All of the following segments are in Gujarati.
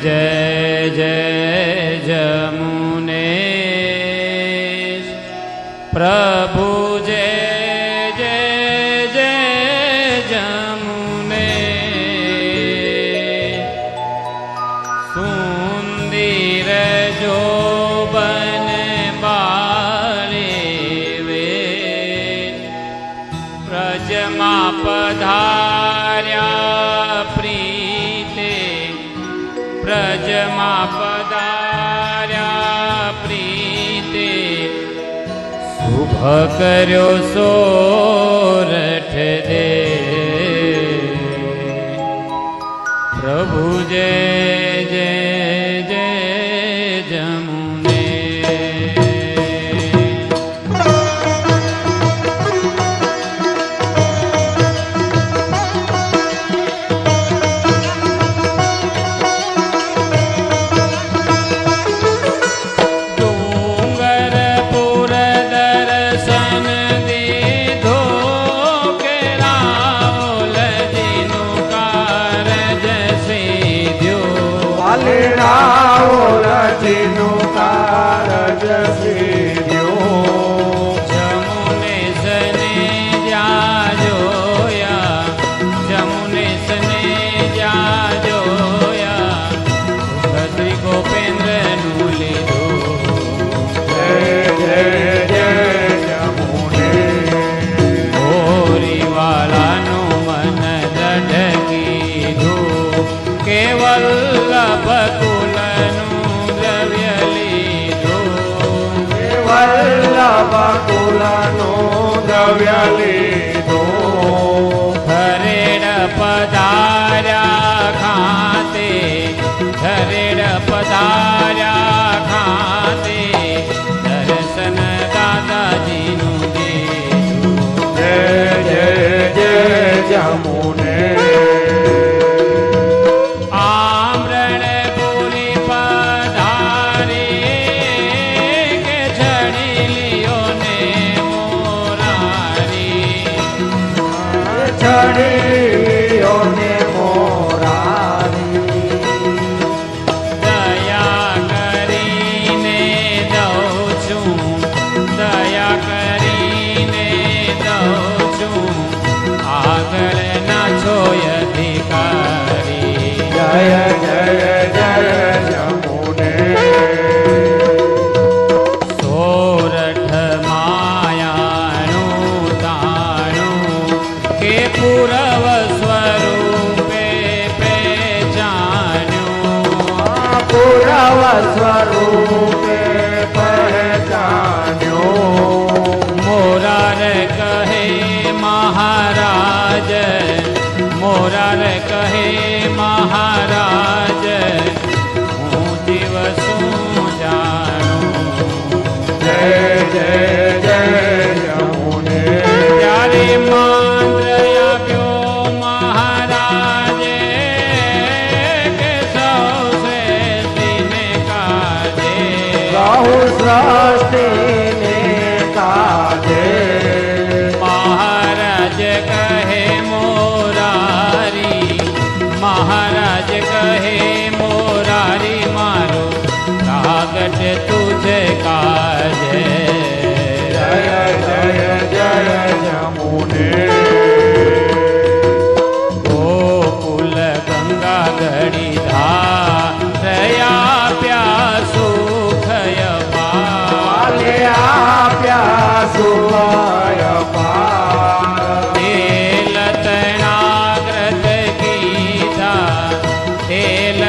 जय जय जमुनेश प्रभु जय जय जय जमुनेश सुंदर जो बन बाले वे प्रजमा पधार्या प्रीते प्रजमा पधार्या प्रीते शुभ कर्यो सोरठ दे प्रभु जय जय जय जमुने धरेड़ पधार्या खाते धरेड़ पधार्या खाते दर्शन दादाजी नु दीधु जय जय जय जमुने स्वरूपे पहचान्यो मोरार कहे महाराज मोरार कहे महाराज हूँ दिवसू जानो जय जय जय जमुने त्यारे मंत्र आप्यो महाराज के सौ श्रेष्ठी ने काजे बहु सृष्टि ने काजे महाराज कहे मोरारी महाराज कहे मोरारी मारो कागज तुझे काजे जय जय जय जमुने गोकुल गंगा गड़ी धारया प्यासु खय पाल्या प्यासु खय पाल तेल तनाग्रत कीधा तेल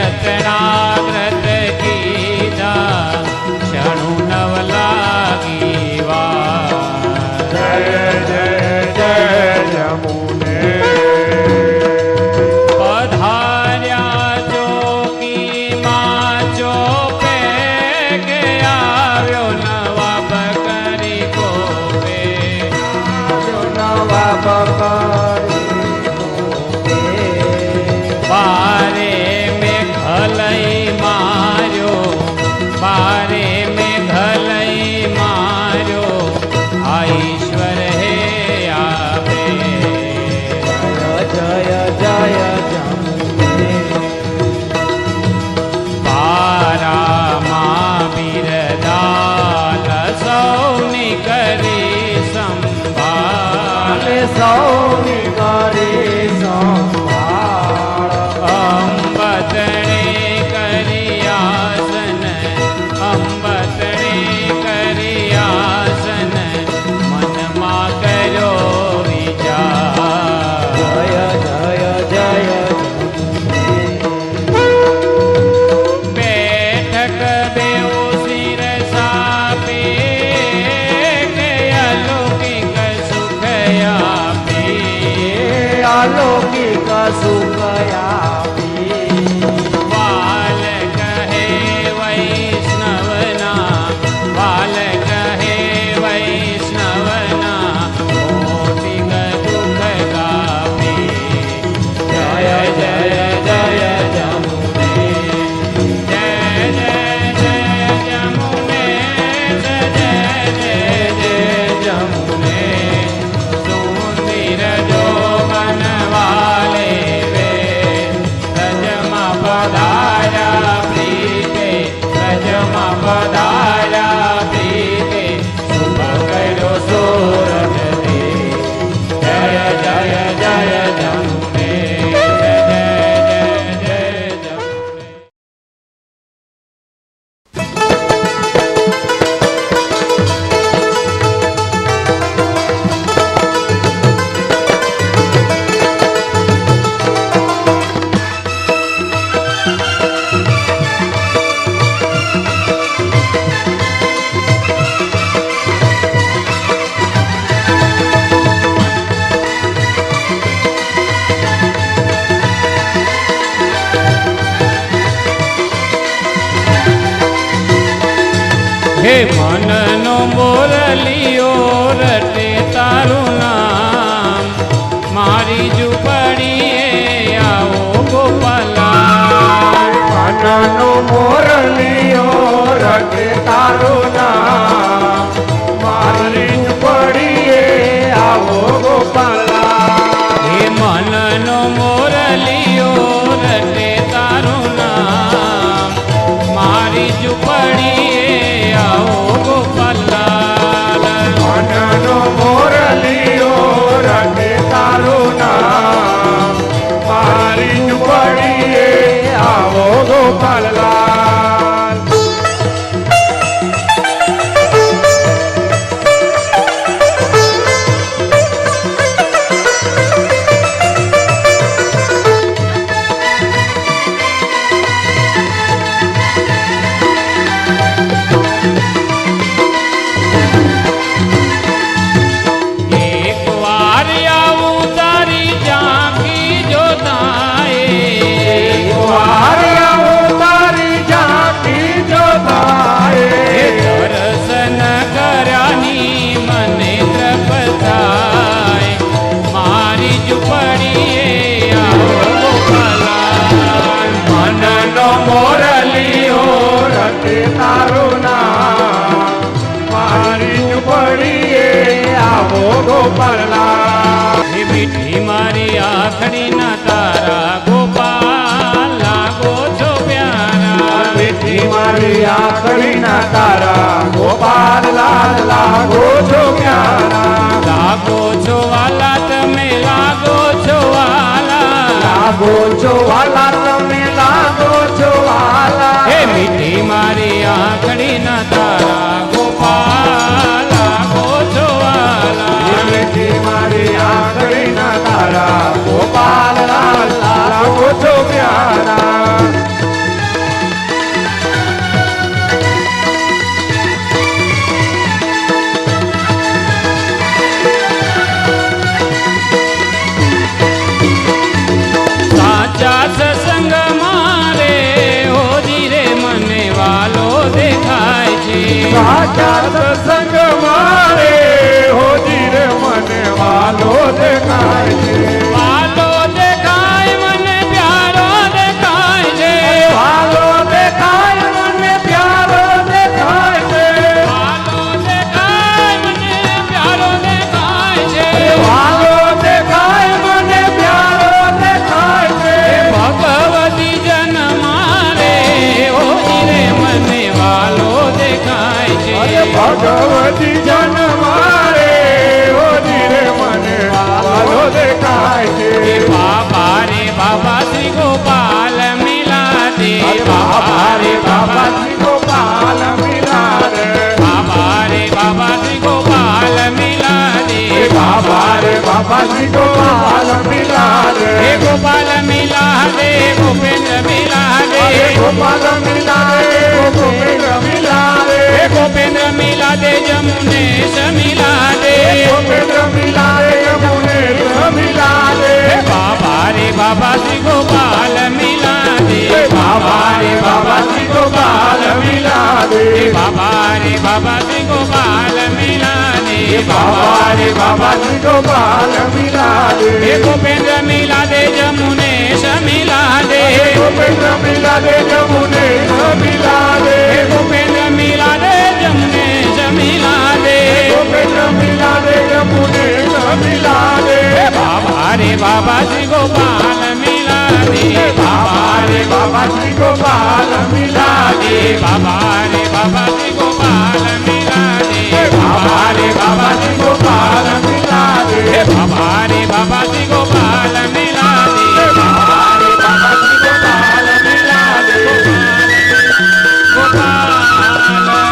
હે મનનો મોરલીઓ રટે તારું નામ મારી ઝૂંપડીએ આવો ગોપાલા મનનો મોરલીઓ રટે તારું નામ મારી ઝૂંપડીએ આવો ગોપાલા હે મનનો મોરલીઓ રટે તારું નામ મારી ઝૂંપડીએ આવો ગોપાલાલ મનનો મોરલીઓ રટે તારું નામ મારી ઝૂંપડીએ આવો ગોપાલલાલ એક વાર આવું તારી ઝાંખી જોતાએ વારિયાઓ તારી ઝાંખી જોતાએ હે દર્શન કર્યાની મને ત્રપતાય મારી ઝૂંપડીએ આવો ગોપાલાલ મનનો મોરલીઓ રટે તારું નામ મારી ઝૂંપડીએ આવો ગોપાલલાલ હે મીઠી મારી આખડી ના તારા ગોપાલ લાગો છો પ્યારા મીઠી મારી આખડીના તારા ગોપાલલાલ લાગો છો પ્યારા લાગો છો વાલા તમે લાગો છો વાલા લાગો છો વાલા તમે લાગો છો વાલા હે મીઠી મારી આંખડી ના તારા ગોપાલ લાગો છો વાલા મીઠી મારી આખડીના તારા ગોપાલલાલ લાગો છો પ્યારા સાચા સત્સંગ મારે હોજી રે મને વાલો દેખાય છે સાચા સત્સંગ મારે હોજી રે મને વાલો દેખાય છે વાલો દેખાય મને પ્યારો દેખાય છે વાલો દેખાય મને પ્યારો દેખાય છે વાલો દેખાય મને પ્યારો દેખાય છે વાલો દેખાય મને પ્યારો દેખાય છે ભગવતી જન મારે હોજી રે મને વાલો દેખાય છે અરે ભગવતી જન મારે હોજી રે મને વાલો દેખાય છે હે બાબા રે બાબા શ્રી ગોપાલ મિલા દે બાબા રે બાબા શ્રી ગોપાલ મિલા રે બાબા રે બાબા શ્રી ગોપાલ મિલા દે બાબા રે બાબા શ્રી ગોપાલ મિલા રે હે ગોપાલ મિલા દે ગોપેન્દ્ર મિલા દે ગોપાલ મિલા રે ગોપેન્દ્ર મિલા રે હે ગોપેન્દ્ર મિલા દે જમુનેશ મિલા દે ગોપેન્દ્ર મિલા રે યમુનેશ મિલા રે હે બાબા રે બાબા શ્રી ગોપાલ મિલા દે બાબા રે બાબા શ્રી ગોપાલ મિલા રે હે બાબા રે બાબા શ્રી ગોપાલ મિલા દે બાબા રે બાબા શ્રી ગોપાલ મિલા રે હે ગોપેન્દ્ર મિલા દે જમુનેશ મિલા દે ગોપેન્દ્ર મિલા રે યમુનેશ મિલા રે હે ગોપેન્દ્ર મિલા દે જમુનેશ મિલા દે ગોપેન્દ્ર મિલા રે યમુનેશ મિલા રે હે બાબા રે બાબા શ્રી ગોપાલ મિલા દે બાબા રે બાબા શ્રી ગોપાલ મિલા દે બાબા રે બાબા શ્રી ગોપાલ મિલા દે બાબા રે બાબા શ્રી ગોપાલ મિલા રે હે બાબા રે બાબા શ્રી ગોપાલ મિલા દે બાબા રે બાબા શ્રી ગોપાલ મિલા રે ગોપાલ મિલા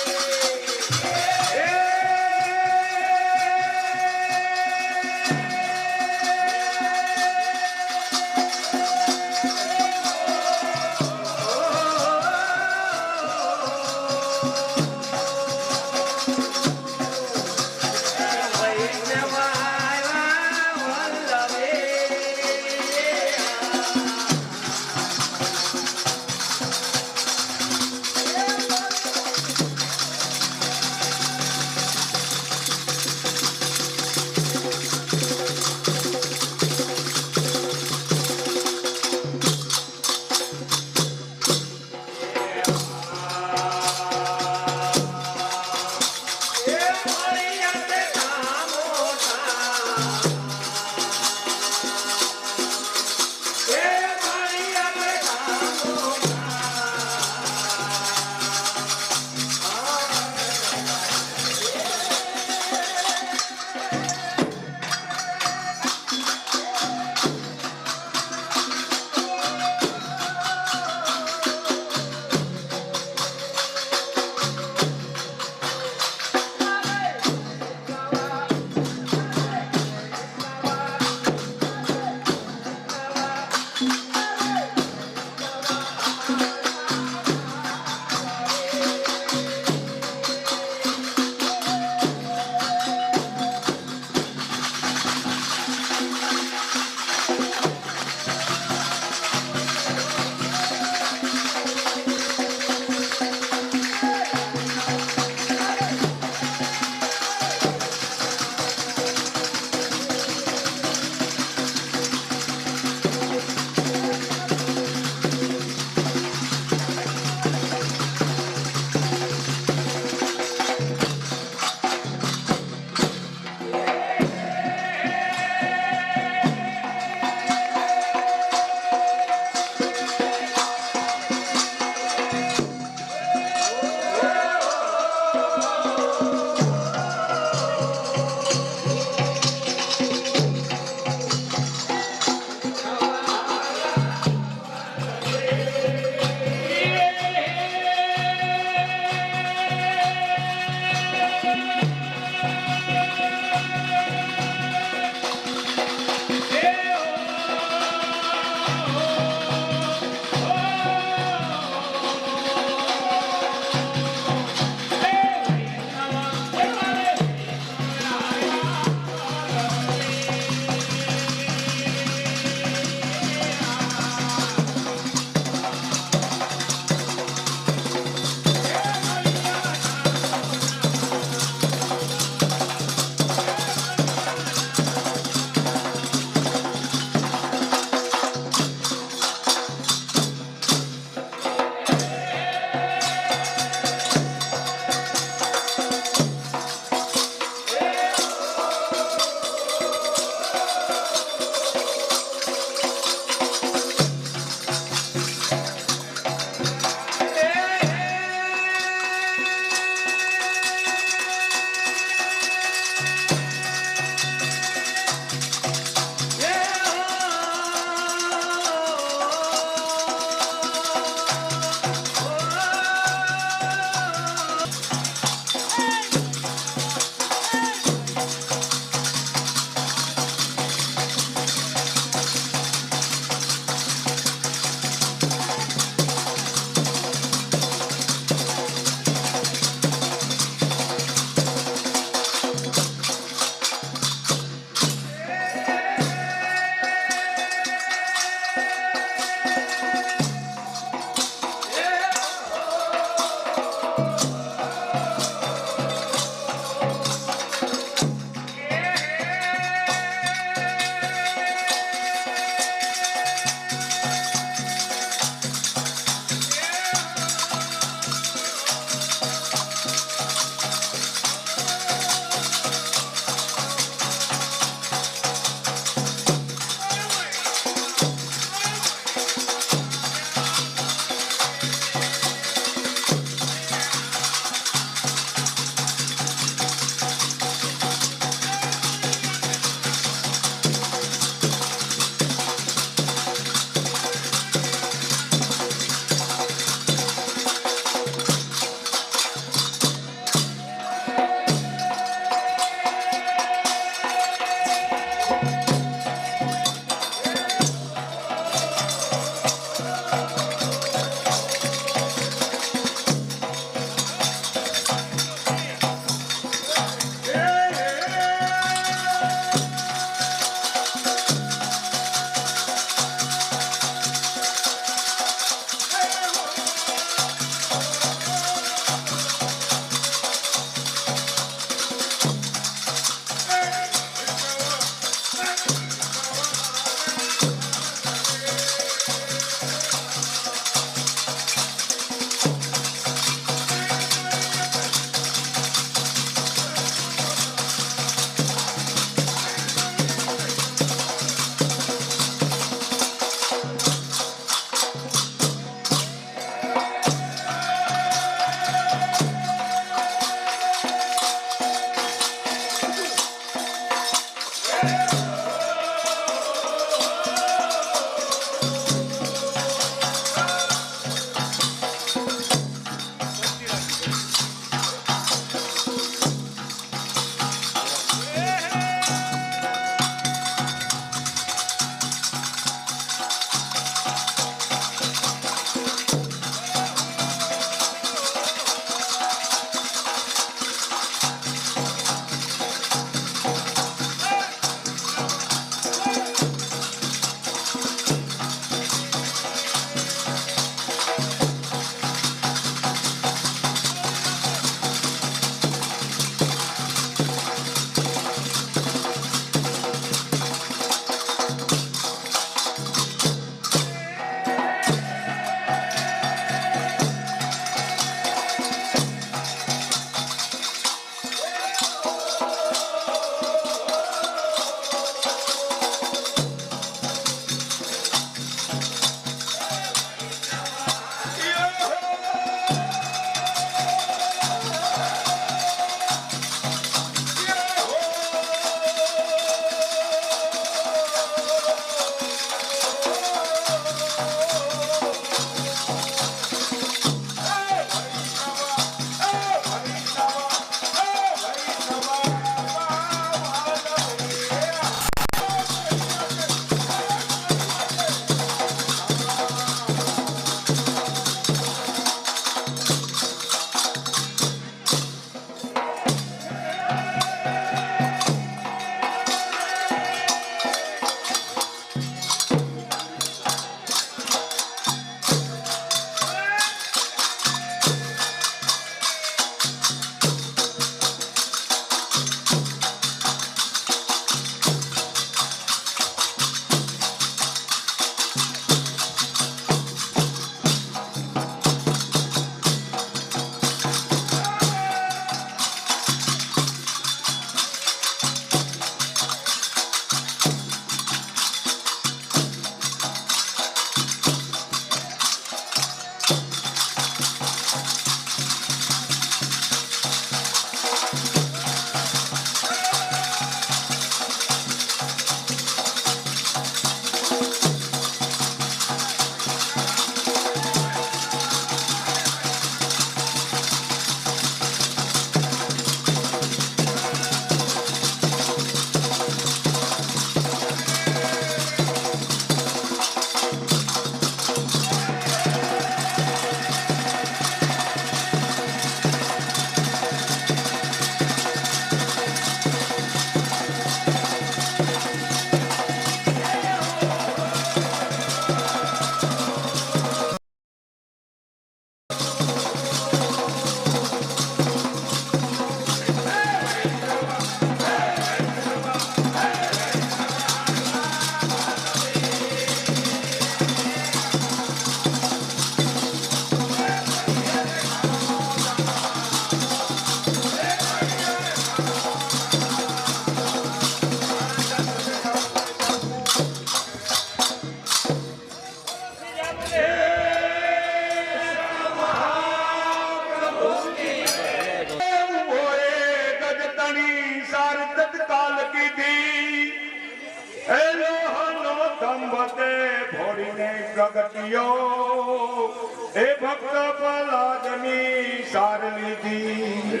પ્રગટ્યો એ ભક્ત પ્રહલાદની સાર લીધી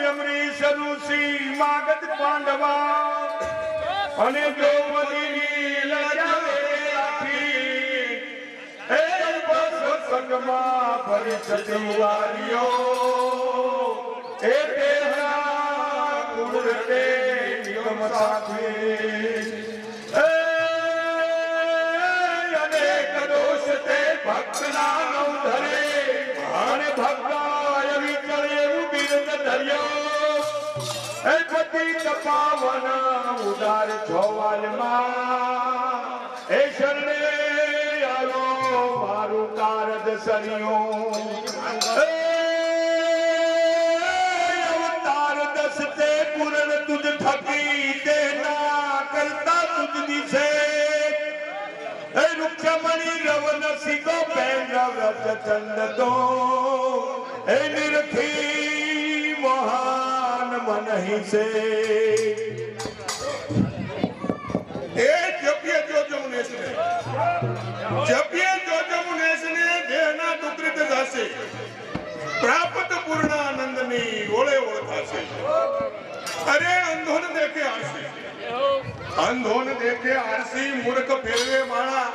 અમરીશ ઋષિ માગધ પાંડવા અને દ્રૌપદીની લજાવી એ બસ સંગમાં ભરી સતી વારીઓ એ દેહના કુળતે નિગમ સાથે અનેક દોષ તે ભક્તના નવ ધરે અને ભક્તાય વિચળ એવું બિરદ ધર્યો એ પતિ તપાવન ઉદાર જોવાલમાં એ શરણે આવ્યો મારું કારદ સરિયો અવતાર દસ તે પૂર્ણ તુજ થકી તેના કરતા તુજ દિશે એ રૂક્ષમણી રવન સિગો પેન્દ્ર વ્રત ચંદ તો એ નિરખી મહાન મનહી સે એ જપ્ય જોજો મુનેશને દેહના દુકૃત થશે પ્રાપ્ત પૂર્ણ આનંદની ઓળે ઓળખાશે અરે અંધોન દેખે આરસી મૂર્ખ ફેરવે માળા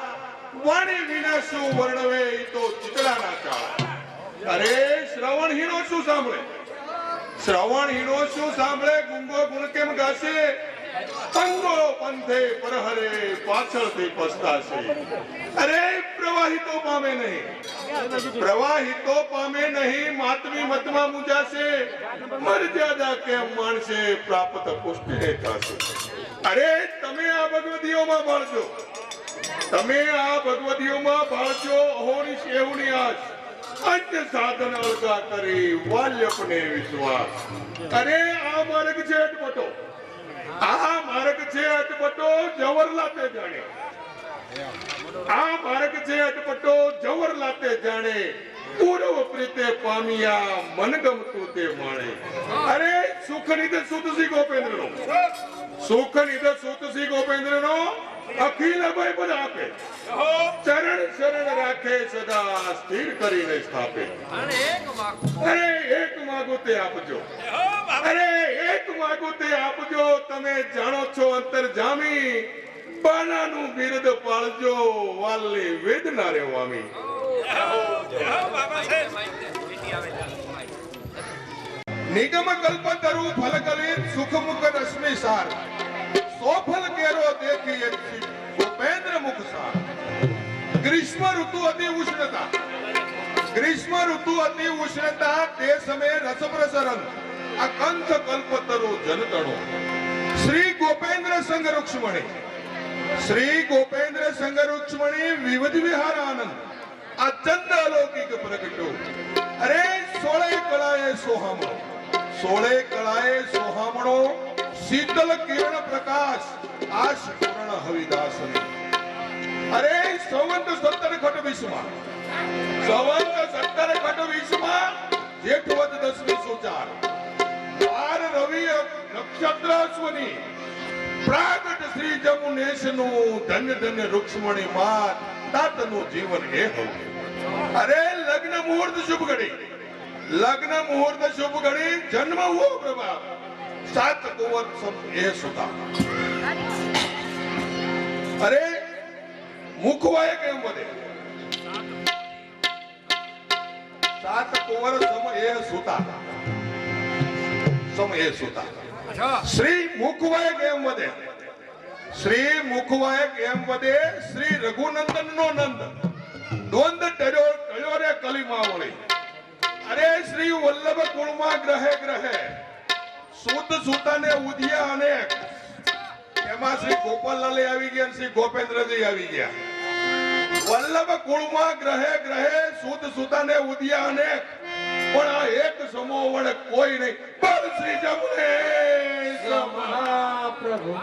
વાણી વિના શું વર્ણવે ઈ તો ચિતડાના ચાળા અરે શ્રવણહીનો શું સાંભળે ગુંગો ગુણ કેમ ગાશે અંગો પંથે પરહરે પાછળથી પસ્તાશે અરે પ્રવાહિતો પામે નહીં માતમી મતમાં મુજાશે મર્યાદા કેમ માણસે પ્રાપ્ત પુષ્ટિને થશે અરે તમે આ ભગવદીઓમાં ભાળજો અહોની શેવની આશ અન્ય સાધન અળગા કરી વાલ્યપને વિશ્વાસ અરે આ માર્ગ છે અટપટો જવર લાતે જાણે પૂર્વ પ્રીતે પામિયા મનગમતું તે માણે અરે સુખ નિધ સુત શ્રી ગોપેન્દ્રનો અખિલ અભય પદ આપે ચરણ શરણ રાખે સદા સ્થિર કરીને સ્થાપે અરે એક માગો તે આપજો તમે જાણો છો અંતરજામી બાનાનું બિરદ પાળજો વાલની વેદના રે વામી નિગમ કલ્પતરુ ફલ કલિત સુખ મુખ રશ્મિ સાર સોફલ કેરો દેખી ગોપેન્દ્ર મુખ સાર ગ્રીષ્મ ઋતુ અતિ ઉષ્ણતા તે સમયે રસપ્રસ રંગ અકંથ કલ્પતરુ જનતણો શ્રી ગોપેન્દ્ર સંગ રૂક્ષ્મણી વિવિધ વિહાર આનંદ આ ચંદ અલૌકિક પ્રગટો અરે સોળે કળાએ સોહામણો શીતલ કિરણ પ્રકાશ આશ પૂર્ણ હવિદાસની અરે સંવંત 17 ખટ વિશ્વમાં જેઠવદ દસમી સુચાર 12 રવિ નક્ષત્ર અશ્વની પ્રાગટ શ્રી જમુનેશનું ધન્ય ધન્ય રૂક્ષ્મણી માત તાતનું જીવન એ હોવું અરે લગ્ન મુહૂર્ત શુભ ઘડી જન્મ હુઓ પ્રભા સાત કુંવર સબ એ સુતા અરે મુખવાય કેમ વધે સાત કુંવર સમ એ સુતા શ્રી મુખવાય કેમ વધે શ્રી રઘુનંદન નો નંદ દ્વંદ ટળ્યો રે કલીમાં વળી અરે શ્રી વલ્લભ કુળમાં ગ્રહે સૂત સૂતાને ઉધ્યા અનેક એમાં શ્રી ગોપાલલાલ આવી ગયા શ્રી ગોપેન્દ્રજી આવી ગયા વલ્લભ કુળમાં ગ્રહે સૂત સૂતાને ઉધ્યા અનેક પણ આ એક સમો વડે કોઈ નહીં પર શ્રી જમુને મહાપ્રભુ